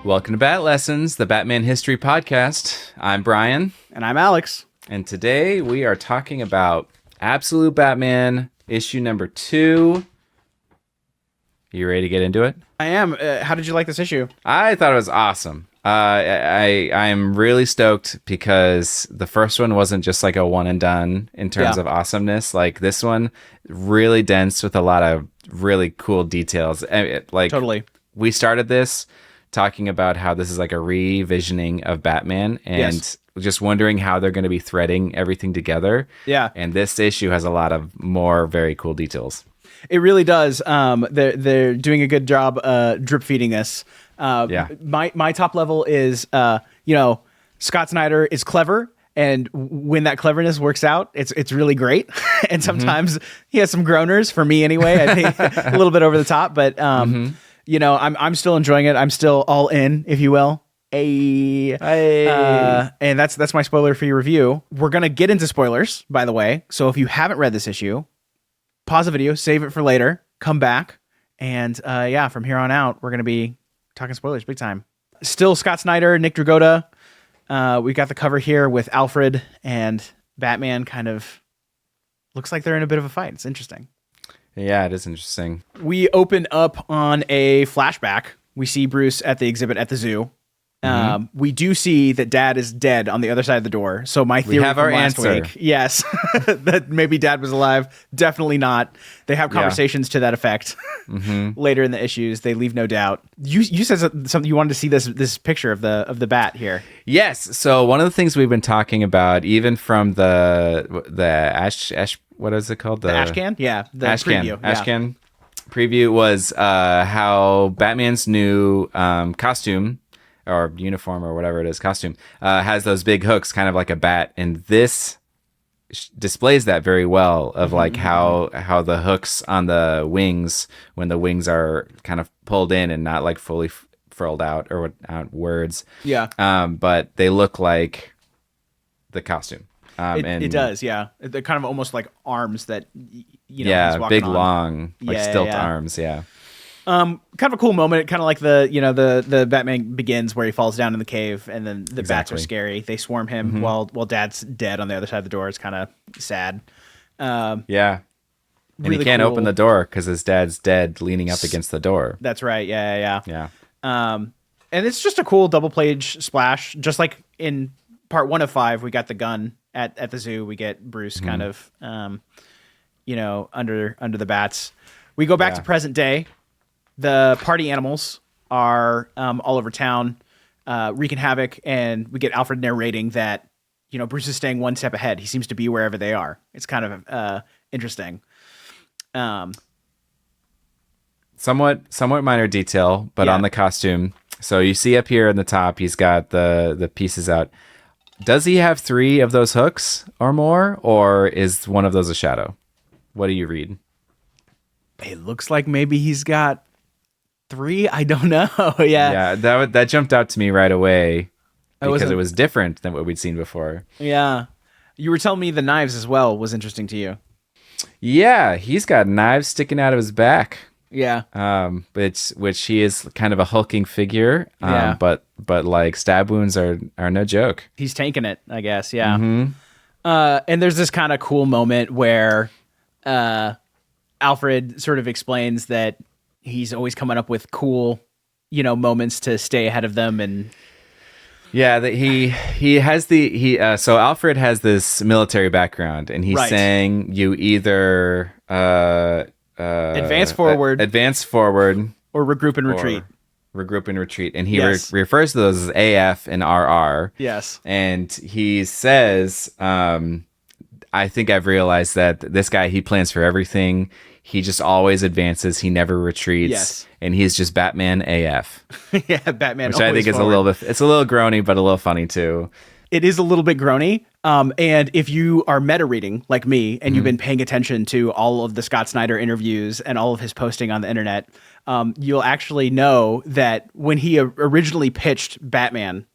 Welcome to Bat Lessons, the Batman History Podcast. I'm Brian. And I'm Alex. And today we are talking about Absolute Batman, issue number 2. You ready to get into it? I am. How did you like this issue? I thought it was awesome. I'm really stoked because the first one wasn't just like a one and done in terms of awesomeness. Like this one, really dense with a lot of really cool details. Totally. We started this talking about how this is like a revisioning of Batman and just wondering how they're going to be threading everything together. Yeah. And this issue has a lot of more very cool details. It really does. They're doing a good job drip feeding this. My top level is, Scott Snyder is clever. And when that cleverness works out, it's really great. And sometimes he has some groaners, for me anyway. I think a little bit over the top, but I'm still enjoying it. I'm still all in, if you will. And that's my spoiler for your review. We're gonna get into spoilers, by the way. So if you haven't read this issue, pause the video, save it for later, come back, and from here on out, we're gonna be talking spoilers big time. Still Scott Snyder, Nick Dragotta. We got the cover here with Alfred and Batman. Kind of looks like they're in a bit of a fight. It's interesting. Yeah, it is interesting. We open up on a flashback. We see Bruce at the exhibit at the zoo. We do see that Dad is dead on the other side of the door. So my theory have from our last answer. week, yes, that maybe Dad was alive. Definitely not. They have conversations to that effect later in the issues. They leave no doubt. You said something. You wanted to see this picture of the bat here. Yes. So one of the things we've been talking about, even from the ash what is it called? The Ashcan? Yeah. The Ashcan. preview. Ashcan preview was how Batman's new costume or uniform or whatever it is, costume, has those big hooks, kind of like a bat. And this displays that very well of like how the hooks on the wings, when the wings are kind of pulled in and not like fully furled out or outwards. Yeah. But they look like the costume. It does, yeah. They're kind of almost like arms that, he's walking big, on. Long, like stilt arms, yeah. Kind of a cool moment, kind of like the Batman Begins where he falls down in the cave and then the bats are scary. They swarm him while Dad's dead on the other side of the door. It's kind of sad. And really he can't cool. open the door because his dad's dead, leaning up against the door. That's right. Yeah. Yeah. And it's just a cool double page splash. Just like in part 1 of 5, we got the gun at the zoo. We get Bruce kind of, under the bats. We go back to present day. The party animals are all over town, wreaking havoc, and we get Alfred narrating that, Bruce is staying one step ahead. He seems to be wherever they are. It's kind of interesting. Somewhat minor detail, but on the costume. So you see up here in the top, he's got the pieces out. Does he have 3 of those hooks or more, or is one of those a shadow? What do you read? It looks like maybe he's got 3. I don't know. Yeah, that jumped out to me right away because it was different than what we'd seen before. Yeah. You were telling me the knives as well was interesting to you. Yeah, he's got knives sticking out of his back. Yeah. Which he is kind of a hulking figure. But like stab wounds are no joke. He's tanking it, I guess. Yeah. And there's this kind of cool moment where Alfred sort of explains that he's always coming up with cool, moments to stay ahead of them. And yeah, that he has so Alfred has this military background, and he's saying you either advance forward, or regroup and retreat. And he refers to those as AF and RR. Yes. And he says, I think I've realized that this guy, he plans for everything. He just always advances. He never retreats. Yes. And he's just Batman AF. Yeah, Batman. Which I think is it's a little groany, but a little funny too. It is a little bit groany. And if you are meta reading like me and you've been paying attention to all of the Scott Snyder interviews and all of his posting on the internet, you'll actually know that when he originally pitched Batman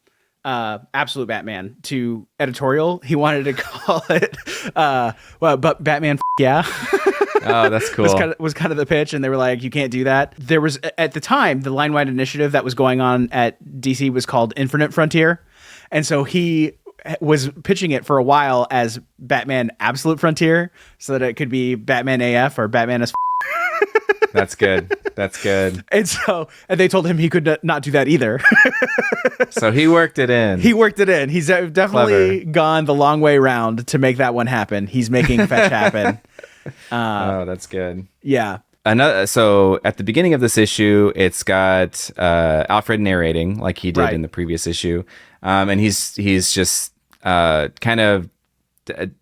Absolute Batman to editorial. He wanted to call it, but Batman, yeah. Oh, that's cool. was kind of the pitch, and they were like, you can't do that. There was, at the time, the line-wide initiative that was going on at DC was called Infinite Frontier, and so he was pitching it for a while as Batman Absolute Frontier, so that it could be Batman AF or Batman as. That's good. That's good. And they told him he could not do that either. So he worked it in. He's definitely gone the long way round to make that one happen. He's making fetch happen. Oh, that's good. Yeah. So at the beginning of this issue, it's got Alfred narrating like he did in the previous issue, and he's just kind of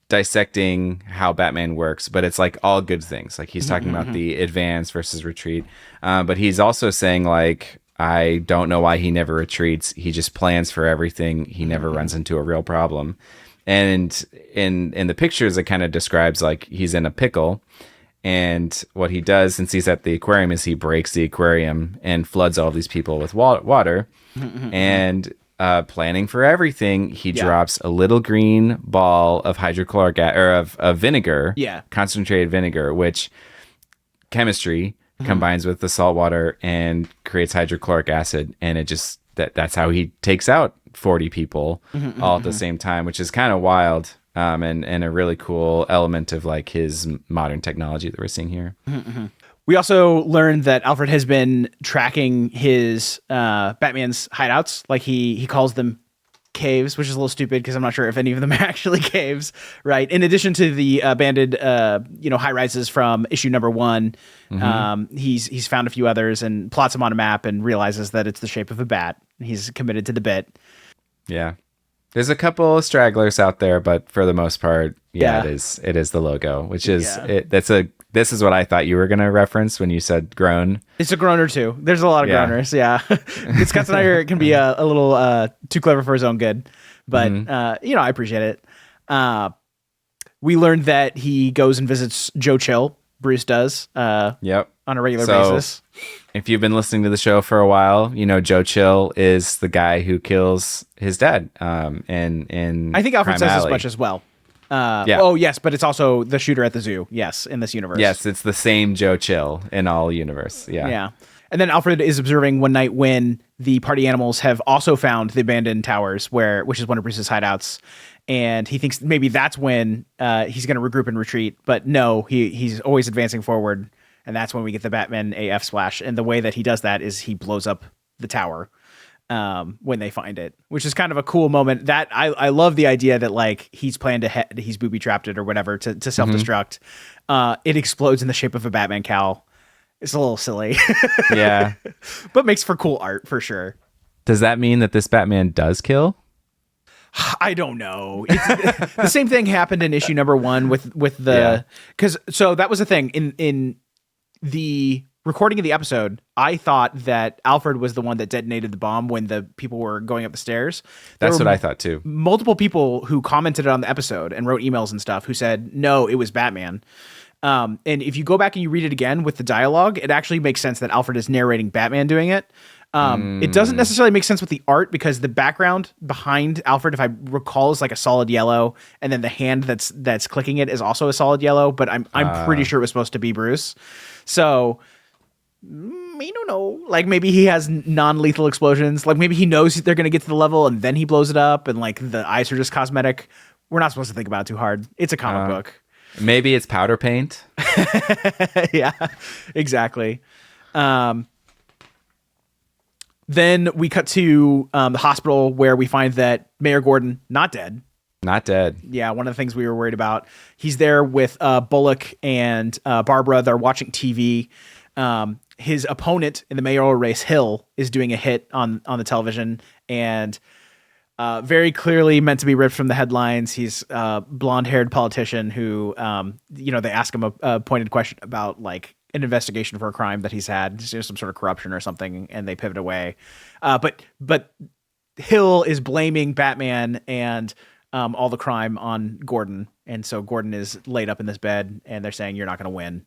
dissecting how Batman works, but it's like all good things. Like he's talking about the advance versus retreat, but he's also saying like, I don't know why he never retreats. He just plans for everything. He never runs into a real problem. And in the pictures, it kind of describes like he's in a pickle. And what he does, since he's at the aquarium, is he breaks the aquarium and floods all these people with water. And planning for everything, he drops a little green ball of hydrochloric or of vinegar, concentrated vinegar, which chemistry combines with the salt water and creates hydrochloric acid, and it just that's how he takes out 40 people all at the same time, which is kind of wild, and a really cool element of like his modern technology that we're seeing here. We also learned that Alfred has been tracking his Batman's hideouts, like he calls them caves, which is a little stupid because I'm not sure if any of them are actually caves, right? In addition to the abandoned, high rises from issue number 1, he's found a few others and plots them on a map and realizes that it's the shape of a bat. He's committed to the bit. Yeah, there's a couple of stragglers out there, but for the most part, it is the logo, which is This is what I thought you were going to reference when you said groan. It's a groaner too. There's a lot of groaners. Yeah. Scott Snyder can be a little too clever for his own good, but I appreciate it. We learned that he goes and visits Joe Chill. Bruce does. On a regular basis. If you've been listening to the show for a while, Joe Chill is the guy who kills his dad. In I think Alfred Crime says Alley. as much as well. Oh yes, but it's also the shooter at the zoo. Yes, in this universe. Yes, it's the same Joe Chill in all universe. Yeah. And then Alfred is observing one night when the party animals have also found the abandoned towers, which is one of Bruce's hideouts, and he thinks maybe that's when he's going to regroup and retreat. But no, he's always advancing forward, and that's when we get the Batman AF splash. And the way that he does that is he blows up the tower. When they find it, which is kind of a cool moment. That I love the idea that like he's planned ahead, he's booby trapped it or whatever to self-destruct. It explodes in the shape of a Batman cowl. It's a little silly. Yeah. But makes for cool art for sure. Does that mean that this Batman does kill? I don't know. The same thing happened in issue number 1 with the, so that was the thing in the recording of the episode. I thought that Alfred was the one that detonated the bomb when the people were going up the stairs. That's what I thought too. Multiple people who commented on the episode and wrote emails and stuff who said, no, it was Batman. And if you go back and you read it again with the dialogue, it actually makes sense that Alfred is narrating Batman doing it. It doesn't necessarily make sense with the art because the background behind Alfred, if I recall, is like a solid yellow, and then the hand that's clicking it is also a solid yellow. But I'm pretty sure it was supposed to be Bruce. So I don't know. Like maybe he has non-lethal explosions. Like maybe he knows they're going to get to the level and then he blows it up, and like the eyes are just cosmetic. We're not supposed to think about it too hard. It's a comic book. Maybe it's powder paint. Yeah, exactly. Then we cut to the hospital where we find that Mayor Gordon not dead. Not dead. Yeah, one of the things we were worried about. He's there with Bullock and Barbara. They're watching TV. His opponent in the mayoral race, Hill, is doing a hit on the television, and very clearly meant to be ripped from the headlines. He's a blonde-haired politician who, they ask him a pointed question about like an investigation for a crime that he's had, some sort of corruption or something, and they pivot away. But Hill is blaming Batman and all the crime on Gordon, and so Gordon is laid up in this bed, and they're saying you're not going to win.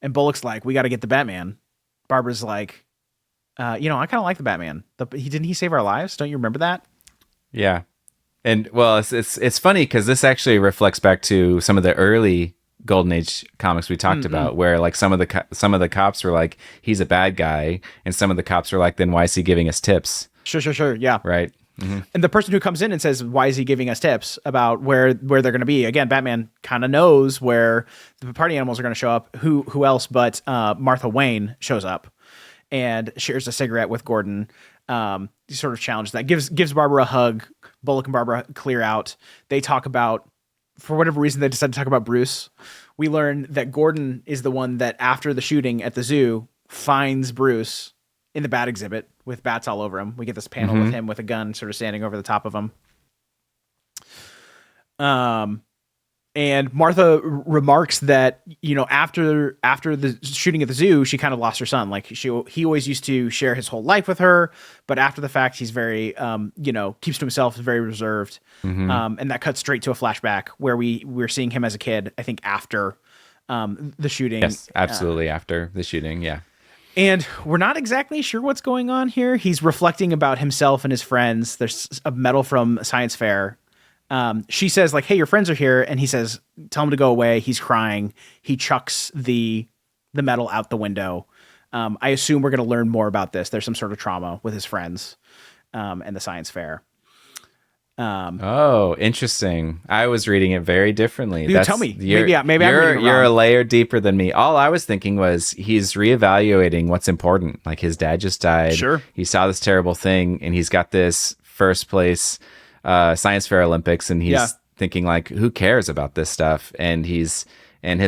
And Bullock's like, we got to get the Batman. Barbara's like, I kind of like the Batman. Didn't he save our lives? Don't you remember that? Yeah. And well, it's funny because this actually reflects back to some of the early Golden Age comics we talked about, where like some of the cops were like, he's a bad guy, and some of the cops were like, then why is he giving us tips? Sure. Yeah. Right. Mm-hmm. And the person who comes in and says, why is he giving us tips about where they're going to be? Again, Batman kind of knows where the party animals are going to show up. Who else but Martha Wayne shows up and shares a cigarette with Gordon. He sort of challenges that, gives Barbara a hug. Bullock and Barbara clear out. They talk about, for whatever reason, they decide to talk about Bruce. We learn that Gordon is the one that, after the shooting at the zoo, finds Bruce in the bat exhibit with bats all over him. We get this panel with him with a gun sort of standing over the top of him. And Martha remarks that, after the shooting at the zoo, she kind of lost her son. Like he always used to share his whole life with her, but after the fact, he's very, keeps to himself, very reserved. And that cuts straight to a flashback where we're seeing him as a kid, I think after the shooting. Yes, absolutely. After the shooting. Yeah. And we're not exactly sure what's going on here. He's reflecting about himself and his friends. There's a medal from a science fair. She says, like, hey, your friends are here. And he says, tell him to go away. He's crying. He chucks the medal out the window. I assume we're going to learn more about this. There's some sort of trauma with his friends and the science fair. Oh, interesting. I was reading it very differently. You tell me. Maybe I'm reading it wrong. You're a layer deeper than me. All I was thinking was he's reevaluating what's important. Like his dad just died. Sure. He saw this terrible thing, and he's got this first place science fair Olympics, and he's thinking like, who cares about this stuff? And his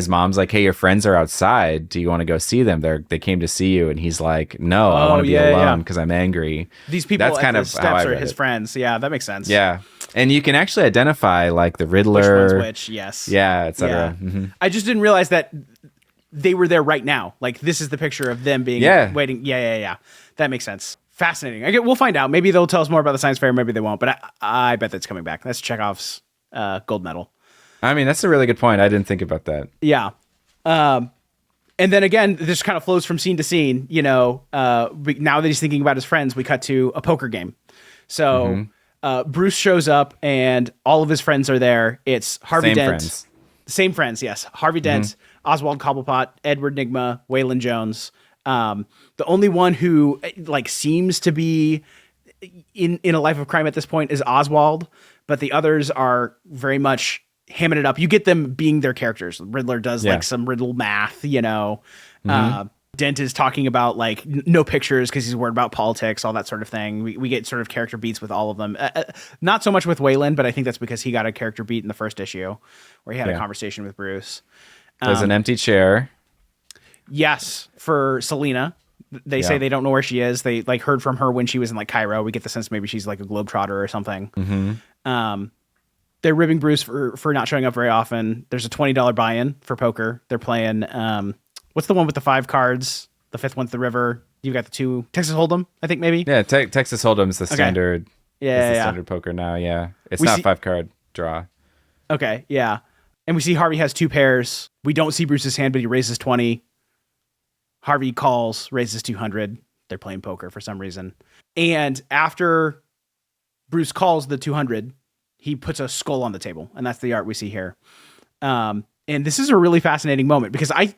mom's like, hey, your friends are outside. Do you want to go see them? They came to see you. And he's like, no, I want to be alone because I'm angry. These people that's kind of steps are his friends. Yeah, that makes sense. Yeah. And you can actually identify like the Riddler. Which one's which, yes. Yeah, etc. Yeah. Mm-hmm. I just didn't realize that they were there right now. Like this is the picture of them being waiting. Yeah. That makes sense. Fascinating. We'll find out. Maybe they'll tell us more about the science fair. Maybe they won't. But I bet that's coming back. That's Chekhov's gold medal. I mean, that's a really good point. I didn't think about that. Yeah. And then again, this kind of flows from scene to scene. Now that he's thinking about his friends, we cut to a poker game. So Bruce shows up and all of his friends are there. It's Harvey Dent. Friends. Same friends, yes. Harvey Dent, Oswald Cobblepot, Edward Nygma, Waylon Jones. The only one who like seems to be in a life of crime at this point is Oswald, but the others are very much hamming it up. You get them being their characters. Riddler does like some riddle math, Dent is talking about like no pictures because he's worried about politics, all that sort of thing. We get sort of character beats with all of them. Not so much with Waylon, but I think that's because he got a character beat in the first issue where he had a conversation with Bruce. There's an empty chair. Yes, for Selena. They say they don't know where she is. They like heard from her when she was in like Cairo. We get the sense maybe she's like a globetrotter or something. They're ribbing Bruce for not showing up very often. There's a $20 buy-in for poker. They're playing, what's the one with the 5 cards? The 5th one's the river. You've got the 2, Texas Hold'em, I think maybe? Yeah, Texas Hold'em is the standard. Yeah, standard poker now, yeah. It's not 5-card draw. Okay, yeah. And we see Harvey has 2 pairs. We don't see Bruce's hand, but he raises 20. Harvey calls, raises 200. They're playing poker for some reason. And after Bruce calls the 200, he puts a skull on the table, and that's the art we see here. And this is a really fascinating moment because I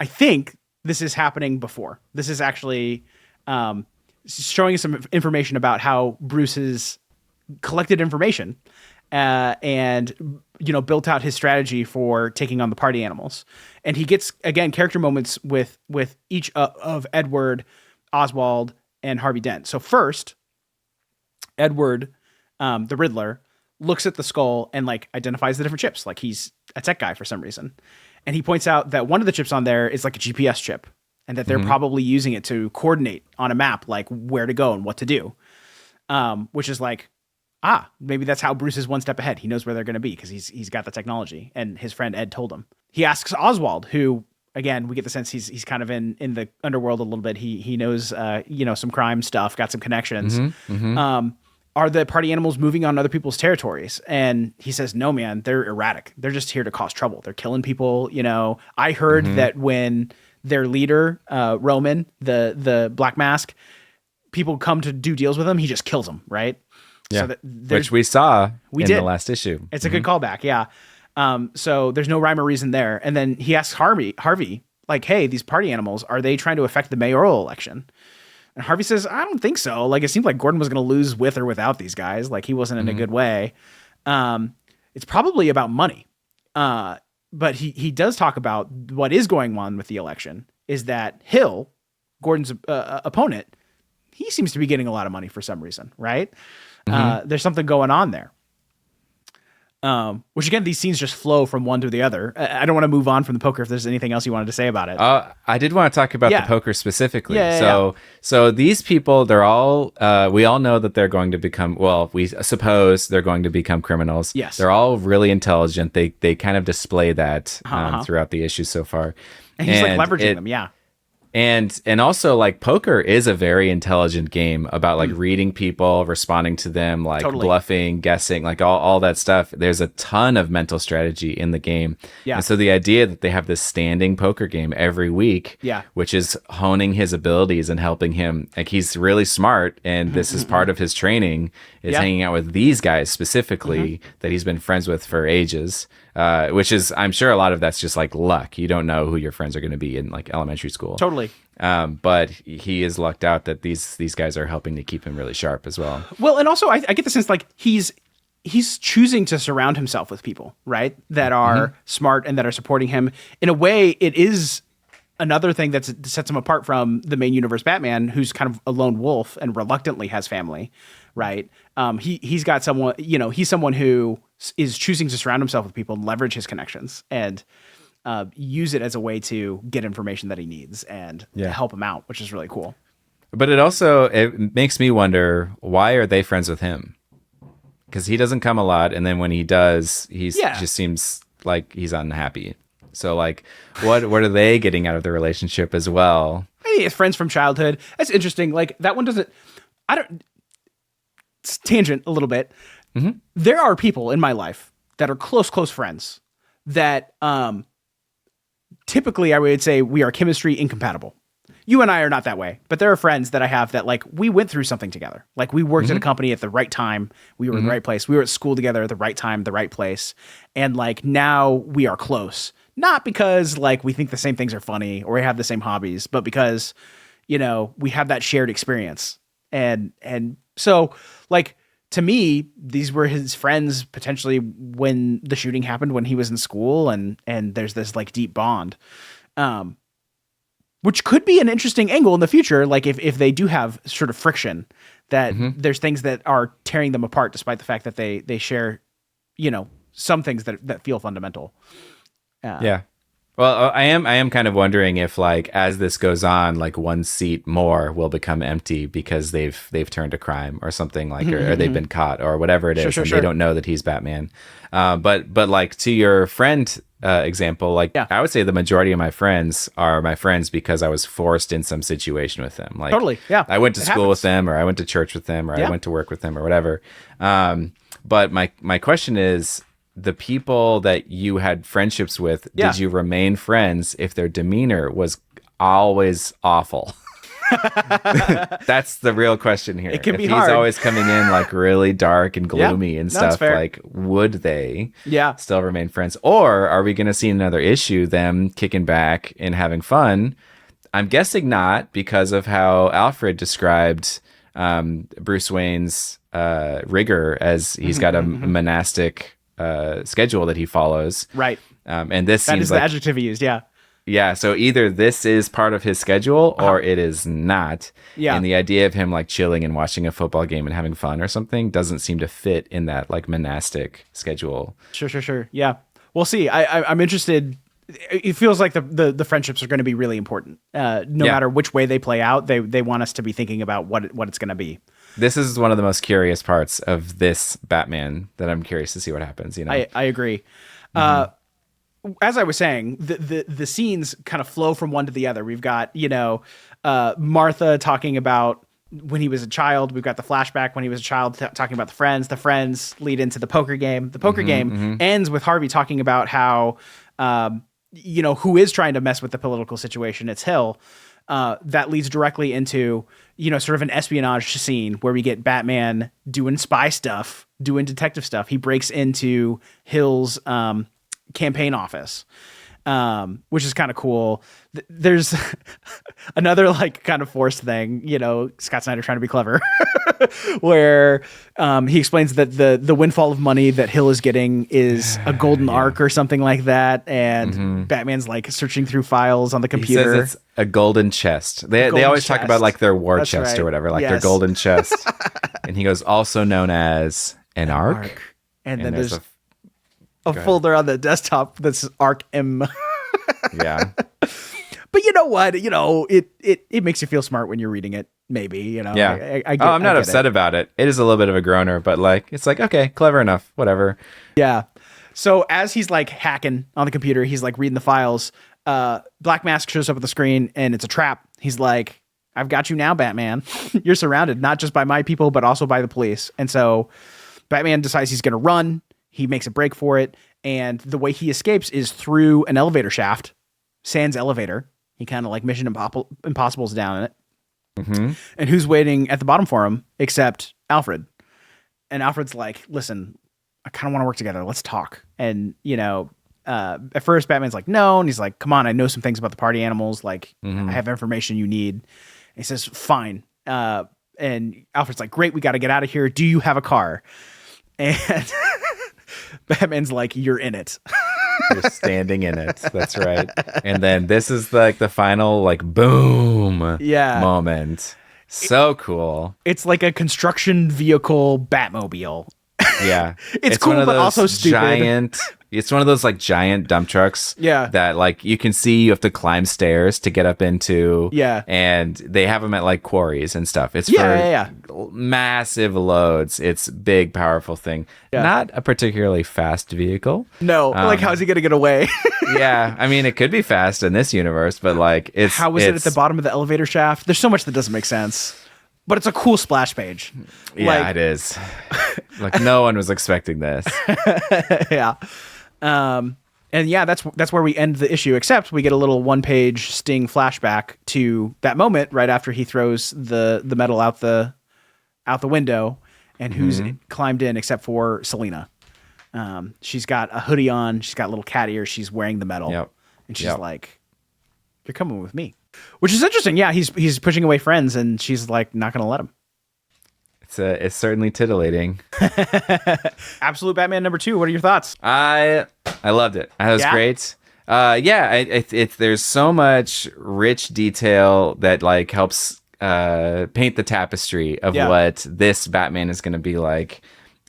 think this is happening before. This is actually showing us some information about how Bruce has collected information and built out his strategy for taking on the party animals. And he gets, again, character moments with each of Edward, Oswald, and Harvey Dent. So first, Edward, the Riddler, looks at the skull and like identifies the different chips. Like he's a tech guy for some reason. And he points out that one of the chips on there is like a GPS chip and that they're probably using it to coordinate on a map, like where to go and what to do. Which is like, maybe that's how Bruce is one step ahead. He knows where they're going to be because he's got the technology, and his friend Ed told him. He asks Oswald, who, again, we get the sense he's kind of in the underworld a little bit. He knows, some crime stuff, got some connections. Are the party animals moving on other people's territories? And he says, no, man, they're erratic. They're just here to cause trouble. They're killing people. I heard that when their leader, Roman, the Black Mask, people come to do deals with him, he just kills them, right? Yeah, so which we saw in the last issue. It's a good callback, yeah. So there's no rhyme or reason there. And then he asks Harvey, like, hey, these party animals, are they trying to affect the mayoral election? And Harvey says, I don't think so. Like, it seemed like Gordon was going to lose with or without these guys. Like, he wasn't in a good way. It's probably about money. But he does talk about what is going on with the election is that Hill, Gordon's opponent, he seems to be getting a lot of money for some reason, right? There's something going on there. Which again, these scenes just flow from one to the other. I don't want to move on from the poker if there's anything else you wanted to say about it. I did want to talk about the poker specifically. Yeah. So these people, they're all, we all know that they're going to become, well, we suppose they're going to become criminals. Yes. They're all really intelligent. They kind of display that throughout the issue so far. And he's like leveraging them. Yeah. And also, like, poker is a very intelligent game about like reading people, responding to them, like bluffing, guessing, like all that stuff. There's a ton of mental strategy in the game. Yeah. And so the idea that they have this standing poker game every week, which is honing his abilities and helping him, like, he's really smart, and this is part of his training, is hanging out with these guys specifically that he's been friends with for ages. Which is, I'm sure a lot of that's just like luck. You don't know who your friends are going to be in like elementary school. Totally. But he is lucked out that these guys are helping to keep him really sharp as well. Well, and also I get the sense like he's choosing to surround himself with people, right, that are smart and that are supporting him. In a way, it is another thing that sets him apart from the main universe Batman, who's kind of a lone wolf and reluctantly has family, right? He's got someone, he's someone who is choosing to surround himself with people and leverage his connections and use it as a way to get information that he needs and help him out, which is really cool. But it makes me wonder, why are they friends with him? Because he doesn't come a lot, and then when he does, just seems like he's unhappy. So, like, what are they getting out of the relationship as well? Hey, it's friends from childhood. That's interesting. Like, that one doesn't. It's tangent a little bit. There are people in my life that are close friends that typically I would say we are chemistry incompatible. You and I are not that way, but there are friends that I have that, like, we went through something together. Like, we worked at a company at the right time. We were in the right place. We were at school together at the right time, the right place. And, like, now we are close. Not because, like, we think the same things are funny or we have the same hobbies, but because, we have that shared experience. And so, like, to me, these were his friends potentially when the shooting happened, when he was in school, and there's this, like, deep bond. Which could be an interesting angle in the future, like if they do have sort of friction, that there's things that are tearing them apart, despite the fact that they share, some things that feel fundamental. Yeah. Well, I am kind of wondering if, like, as this goes on, like, one seat more will become empty because they've turned a crime or something, like, or they've been caught or whatever it is, Sure. they don't know that he's Batman. But like, to your friend example, like, I would say the majority of my friends are my friends because I was forced in some situation with them. Like, totally, yeah. I went to school with them, or I went to church with them, or I went to work with them, or whatever. But my question is, the people that you had friendships with, did you remain friends if their demeanor was always awful? That's the real question here. It can be if hard. He's always coming in like really dark and gloomy and stuff. Like, would they still remain friends? Or are we going to see another issue, them kicking back and having fun? I'm guessing not, because of how Alfred described Bruce Wayne's rigor, as he's got a monastic schedule that he follows. Right. And this that seems is like the adjective he used. Yeah. Yeah. So either this is part of his schedule or it is not. Yeah. And the idea of him like chilling and watching a football game and having fun or something doesn't seem to fit in that like monastic schedule. Sure. Yeah. We'll see. I'm interested. It feels like the friendships are going to be really important. No matter which way they play out, they want us to be thinking about what it's going to be. This is one of the most curious parts of this Batman that I'm curious to see what happens. I agree. As I was saying, the scenes kind of flow from one to the other. We've got, Martha talking about when he was a child. We've got the flashback when he was a child talking about the friends. The friends lead into the poker game. The poker game ends with Harvey talking about how who is trying to mess with the political situation. It's Hill. That leads directly into, sort of an espionage scene where we get Batman doing spy stuff, doing detective stuff. He breaks into Hill's campaign office, which is kind of cool. There's another like kind of forced thing, Scott Snyder trying to be clever, where he explains that the windfall of money that Hill is getting is a golden arc or something like that, and Batman's like searching through files on the computer. He says it's a golden chest. They always talk about like their war chest or whatever, like their golden chest. And he goes, also known as an arc. And then there's a folder on the desktop that's Arc M. Yeah. But you know what? It makes you feel smart when you're reading it. Maybe, Yeah. I'm not upset about it. It is a little bit of a groaner, but like, it's like, okay, clever enough, whatever. Yeah. So as he's like hacking on the computer, he's like reading the files. Black Mask shows up at the screen and it's a trap. He's like, I've got you now, Batman. You're surrounded, not just by my people, but also by the police. And so Batman decides he's going to run. He makes a break for it. And the way he escapes is through an elevator shaft, sans elevator. He kind of like Mission Impossible's down in it. Mm-hmm. And who's waiting at the bottom for him except Alfred? And Alfred's like, listen, I kind of want to work together. Let's talk. And, at first Batman's like, no. And he's like, come on, I know some things about the party animals. Like, I have information you need. And he says, fine. And Alfred's like, great, we got to get out of here. Do you have a car? And Batman's like, you're in it. You're standing in it. That's right. And then this is like the final like boom moment. So cool. It's like a construction vehicle Batmobile. Yeah. It's cool, but also stupid. It's one of those like giant dump trucks. Yeah. That like you can see you have to climb stairs to get up into. Yeah. And they have them at like quarries and stuff. It's for massive loads. It's big, powerful thing. Yeah. Not a particularly fast vehicle. No. Like, how's he going to get away? Yeah. I mean, it could be fast in this universe, but like how was it at the bottom of the elevator shaft? There's so much that doesn't make sense. But it's a cool splash page. Yeah, it is. Like no one was expecting this. Yeah. And yeah, that's where we end the issue, except we get a little one-page Sting flashback to that moment right after he throws the metal out the window, and who's climbed in except for Selina. She's got a hoodie on, she's got little cat ears, she's wearing the metal. Yep. And she's like, you're coming with me. Which is interesting. Yeah, he's pushing away friends, and she's like not going to let him. It's certainly titillating. Absolute Batman #2. What are your thoughts? I loved it. That was great. There's so much rich detail that like helps paint the tapestry of what this Batman is going to be like.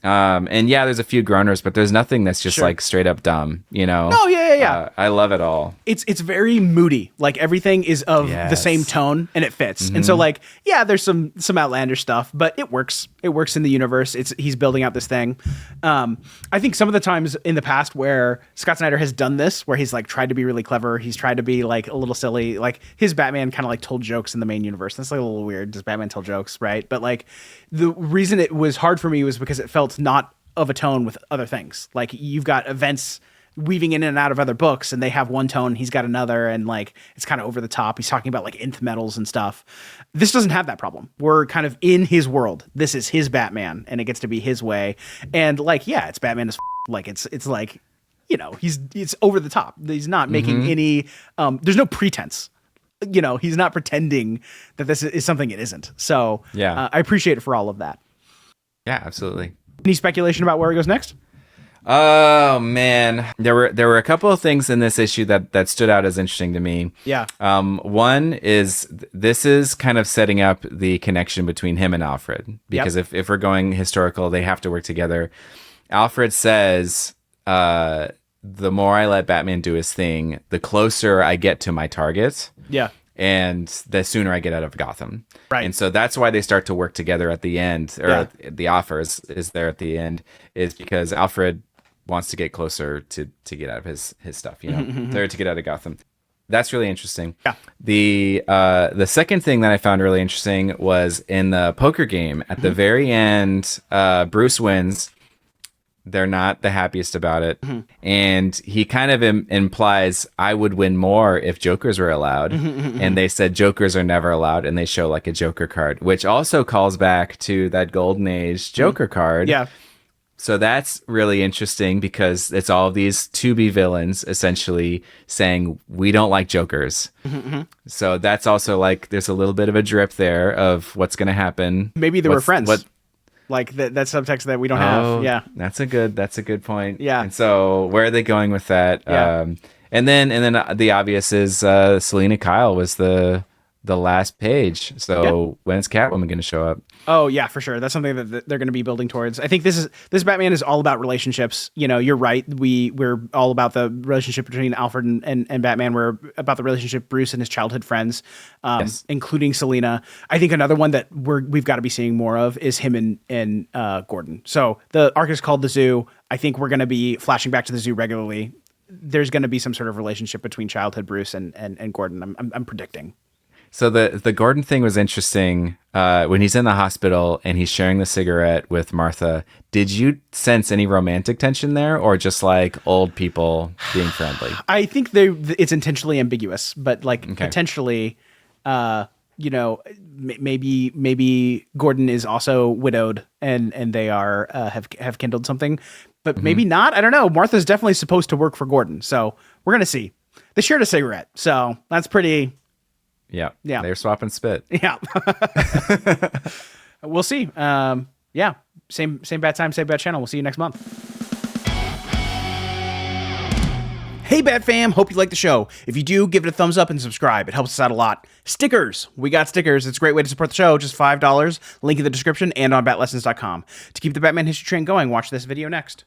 And yeah, there's a few groaners, but there's nothing that's just like straight up dumb, Oh yeah. I love it all. It's very moody. Like everything is of the same tone and it fits. And so like, yeah, there's some outlandish stuff, but it works. It works in the universe. He's building out this thing. I think some of the times in the past where Scott Snyder has done this, where he's like tried to be really clever, he's tried to be like a little silly, like his Batman kind of like told jokes in the main universe. That's like a little weird. Does Batman tell jokes, right? But like the reason it was hard for me was because it felt not of a tone with other things. Like you've got events weaving in and out of other books, and they have one tone, he's got another, and like it's kind of over the top. He's talking about like nth metals and stuff. This doesn't have that problem. We're kind of in his world. This is his Batman, and it gets to be his way. And like, yeah, it's Batman as like it's like, it's over the top. He's not making any there's no pretense. He's not pretending that this is something it isn't. So I appreciate it for all of that. Yeah, absolutely. Any speculation about where he goes next? Oh man, there were a couple of things in this issue that stood out as interesting to me. Yeah. One is this is kind of setting up the connection between him and Alfred, because if we're going historical, they have to work together. Alfred says, "The more I let Batman do his thing, the closer I get to my target." Yeah. And the sooner I get out of Gotham. Right. And so that's why they start to work together at the end, or the offer is there at the end, is because Alfred wants to get closer to get out of his stuff, or to get out of Gotham. That's really interesting. Yeah. The second thing that I found really interesting was in the poker game at the very end, Bruce wins. They're not the happiest about it. And he kind of implies, I would win more if Jokers were allowed. And they said Jokers are never allowed. And they show like a Joker card, which also calls back to that Golden Age Joker card. Yeah. So that's really interesting because it's all of these to-be villains essentially saying, we don't like Jokers. So that's also like, there's a little bit of a drip there of what's going to happen. Maybe they were friends. Like that subtext that we don't have. Yeah. That's a good point. Yeah. And so where are they going with that? Yeah. And then the obvious is Selena Kyle was the last page. So when is Catwoman going to show up? Oh yeah, for sure. That's something that they're going to be building towards. I think this Batman is all about relationships. You know, you're right. We're all about the relationship between Alfred and Batman. We're about the relationship Bruce and his childhood friends, including Selena. I think another one that we've got to be seeing more of is him and Gordon. So the arc is called The Zoo. I think we're going to be flashing back to the zoo regularly. There's going to be some sort of relationship between childhood Bruce and Gordon. I'm predicting. So the Gordon thing was interesting when he's in the hospital and he's sharing the cigarette with Martha. Did you sense any romantic tension there, or just like old people being friendly? I think it's intentionally ambiguous, but like potentially, you know, maybe Gordon is also widowed and they are have kindled something, but maybe not. I don't know. Martha's definitely supposed to work for Gordon, so we're gonna see. They shared a cigarette, so that's pretty. Yeah. They're swapping spit. Yeah. We'll see. Yeah. Same bad time, same bad channel. We'll see you next month. Hey, Bat fam. Hope you like the show. If you do, give it a thumbs up and subscribe. It helps us out a lot. Stickers. We got stickers. It's a great way to support the show. Just $5. Link in the description and on batlessons.com. To keep the Batman history train going, watch this video next.